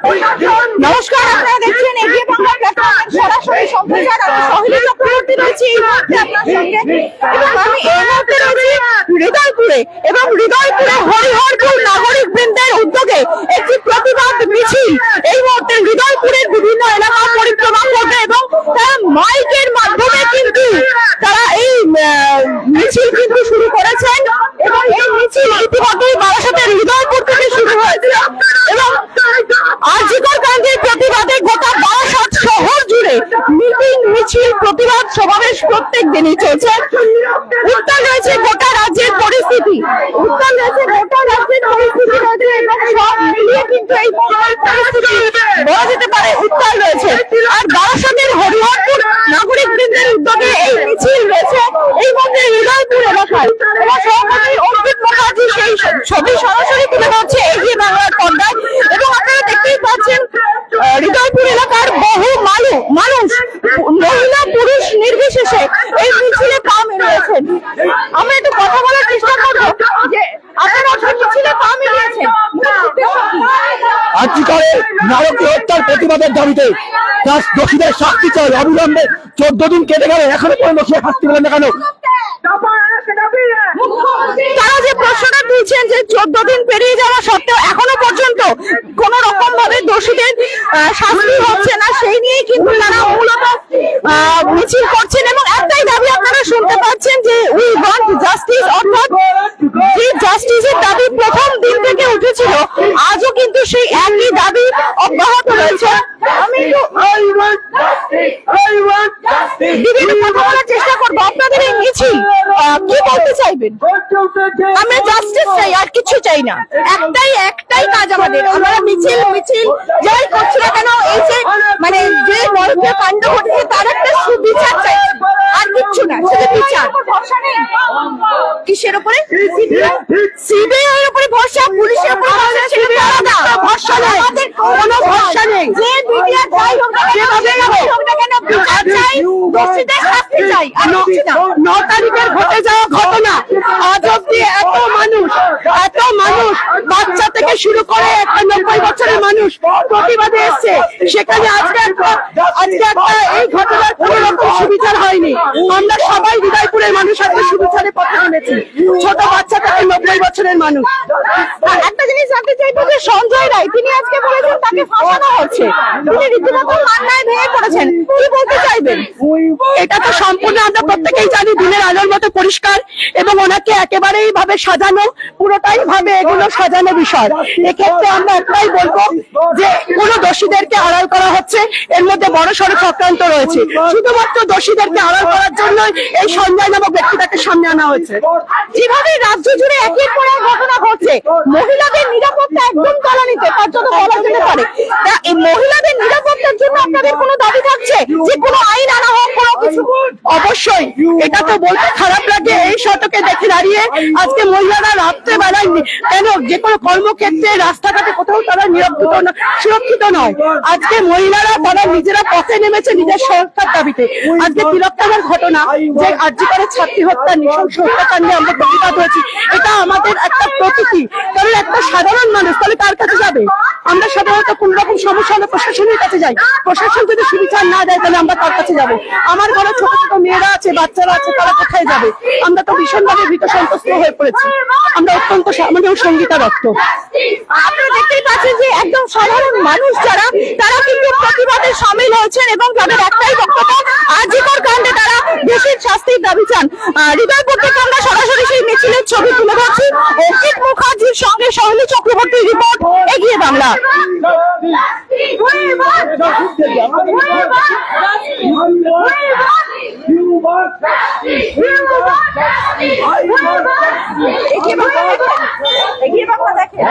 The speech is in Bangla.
নমস্কার, আপনারা দেখছেন এগিয়ে বাংলা প্ল্যাটফর্মের সরাসরি সম্প্রচার। আমি সোহিনী চক্রবর্তী রয়েছি এই মুহূর্তে আপনার সঙ্গে, এবং আমি এই মুহূর্তে রয়েছি হৃদয়পুরে, এবং হৃদয়পুরে হরিহরপুর নাগরিক বৃন্দের উদ্যোগে একটি প্রতিবাদ মিছিল এই মুহূর্তে হৃদয়পুরের বিভিন্ন এলাকা পরিক্রমা করবে, এবং তারা মাইকের মাধ্যমে কিন্তু তারা এই মিছিল কিন্তু শুরু করেছেন, এবং এই মিছিল ইতিমধ্যেই বারাসাতের হৃদয়পুর থেকে শুরু হয়েছে, এবং আরজিকর কাণ্ডের প্রতিবাদে গোটা বারাসাত শহর জুড়ে মিটিং, মিছিল, প্রতিবাদ সমাবেশ প্রত্যেক দিনই চলছে। উত্তাল রয়েছে গোটা রাজ্যের পরিস্থিতি, উত্তাল রয়েছে গোটা রাজ্যের পরিস্থিতি রয়েছে, এবং সব মিলিয়ে কিন্তু এই পরিস্থিতি বলা যেতে পারে উত্তাল রয়েছে। আর বারাসাতের হরিহরপুর নাগরিক বৃন্দের উদ্যোগে এই মিছিল রয়েছে এই মধ্যে হৃদয়পুর এলাকায়, এবং সভাপতি অর্পিত মুখার্জি সেই ছবি সরাসরি তুলে ধরছে এগিয়ে বাংলার পর্দায়, এবং আপনারা দেখতেই পাচ্ছেন হৃদয়পুর এলাকার বহু মানুষ মহিলা পুরুষ নির্বিশেষে এই মিছিলে পা মিলিয়েছেন। আমরা একটু কথা বলার চেষ্টা করবো যে আপনারা মিছিলে পা মিলিয়েছেন আজকের নারকীয় হত্যার প্রতিবাদের দাবিতে দোষীদের শাস্তি চাই অবিলম্বে। 14 দিন কেটে গেলে এখনো কোনো দোষীর শাস্তি পেলেন না কেন? তারা যে প্রশ্নটা তুলছেন যে 14 দিন পেরিয়ে যাওয়া সত্ত্বেও এখনো পর্যন্ত কোন রকম ভাবে দোষীদের শাস্তি হচ্ছে না, সেই নিয়েই কিন্তু তারা মূলত মিছিল করছেন, এবং একটাই দাবি আপনারা শুনতে পাচ্ছেন যে উই ওয়ান্ট জাস্টিস, অর্থাৎ যে জাস্টিসের দাবি প্রথম দিন থেকে উঠেছিল আজও কিন্তু সেই একই দাবি অব্যাহত রয়েছে। আমি একটু কথা বলার চেষ্টা করবো, আপনাদের এই মিছিল কি বলতে চাইবেন? আমরা জাস্টিস চাই, আর কিছু চাই না, একটাই কাজ আমাদের। আমরা মিছিল যাই করছি না কেন, এই যে মানে যে মর্মীয় কাণ্ড ঘটেছে তার একটা সুবিচার চাই, আর কিচ্ছু না, শুধু বিচার। কিসের উপরে? সিবিআই এর উপরে ভরসা, পুলিশের উপরে ভরসা, সেটা আলাদা। ভরসা নেই, আমাদের কোনো ভরসা নেই। যে মিডিয়া যাই হোক না কেন, বিচার চাই, দোষীদের শাস্তি চাই, আর কিছু না। 9 তারিখের ঘটে যাওয়া ঘটনা আজ অব্দি এত মানুষ বাচ্চা থেকে শুরু করে 90 বছরের মানুষ প্রতিবাদে এসছে, সেখানে আজকে একটা এই ঘটনার কোন রকম সুবিচার হয়নি। আমরা সবাই হৃদয়পুরের মানুষ আজকে সুবিচারের পথে নেমেছি, ছোট বাচ্চা থেকে 90 বছরের মানুষ। একটা জিনিস জানতে চাইবো যে সঞ্জয় রায় তিনি আজকে বলেছেন তাকে ফাঁসানো হচ্ছে, তিনি রীতিমতো মান্নায় ভেঙে পড়েছেন, কি বলতে চাইবেন? এটা তো সম্পূর্ণ আমরা প্রত্যেকেই জানি দিনের আলোর মতো পরিষ্কার, এবং ওনাকে একেবারেই ভাবে সাজানো, পুরোটাই ভাবে এগুলো সাজানো বিষয়। এক্ষেত্রে আমরা একটাই বলবো যে কোন দোষীদেরকে আড়াল করা হচ্ছে, এর মধ্যে বড় সড়ো চক্রান্ত রয়েছে। শুধুমাত্র দোষীদেরকে আড়াল করার জন্য এই সঞ্জয় নামক ব্যক্তিটাকে সামনে আনা হয়েছে। যেভাবে রাজ্য জুড়ে একের পর এক ঘটনা ঘটছে, মহিলাদের নিরাপত্তা একদম তলানিতে, তার জন্য বলা যেতে পারে এই মহিলাদের নিরাপত্তার জন্য আপনাদের কোনো দাবি থাকছে যে কোনো আইন আনা হোক, কোনো কিছু? অবশ্যই, এটা তো বলতে খারাপ লাগে এই শতকে দেখে দাঁড়িয়ে আজকে মহিলারা রাত্রে বেলায় কেন যে কোনো কর্মক্ষেত্রে রাস্তাঘাটে কোথাও তারা সুরক্ষিত নয়। আজকে মহিলারা তারা নিজেরা পথে নেমেছে নিজের সুরক্ষার দাবিতে। আজকে তিলোত্তমার ঘটনা, যে আরজিকরের ছাত্রী হত্যা, নৃশংস হত্যাকাণ্ডে আমরা প্রতিবাদ হয়েছি, এটা আমাদের একটা প্রতীকী। কারণ একটা সাধারণ মানুষ তাহলে তার কাছে যাবে, আমরা সাধারণত কোন রকম সমস্যা হলে প্রশাসনের কাছে যাই, প্রশাসন যদি সুবিচার না দেয় তাহলে আমরা তার কাছে যাবো। আমার ঘরে ছোট ছোট মেয়েরা আছে, বাচ্চারা আছে, তারা কোথায় যাবে? আমরা তো ভীষণভাবে ভীত সন্ত্রস্ত হয়ে পড়েছি, আমরা অত্যন্ত আমাদের সঙ্গীতা রক্ত। আপনারা দেখতেই পাচ্ছেন যে একদম সাধারণ মানুষ যারা, তারা কিন্তু প্রতিবাদে সামিল হয়েছেন, এবং তাদের একটাই বক্তব্য, আরজিকর কাণ্ডে তারা দেশের শাস্তির দাবি চান। হৃদয়পুর থেকে আমরা সরাসরি সেই মিছিলের ছবি তুলে ধরছি। অর্পিত মুখার্জির সঙ্গে সোহিনী চক্রবর্তীর রিপোর্ট, এগিয়ে বাংলা। এগিয়ে বাংলা দেখেন।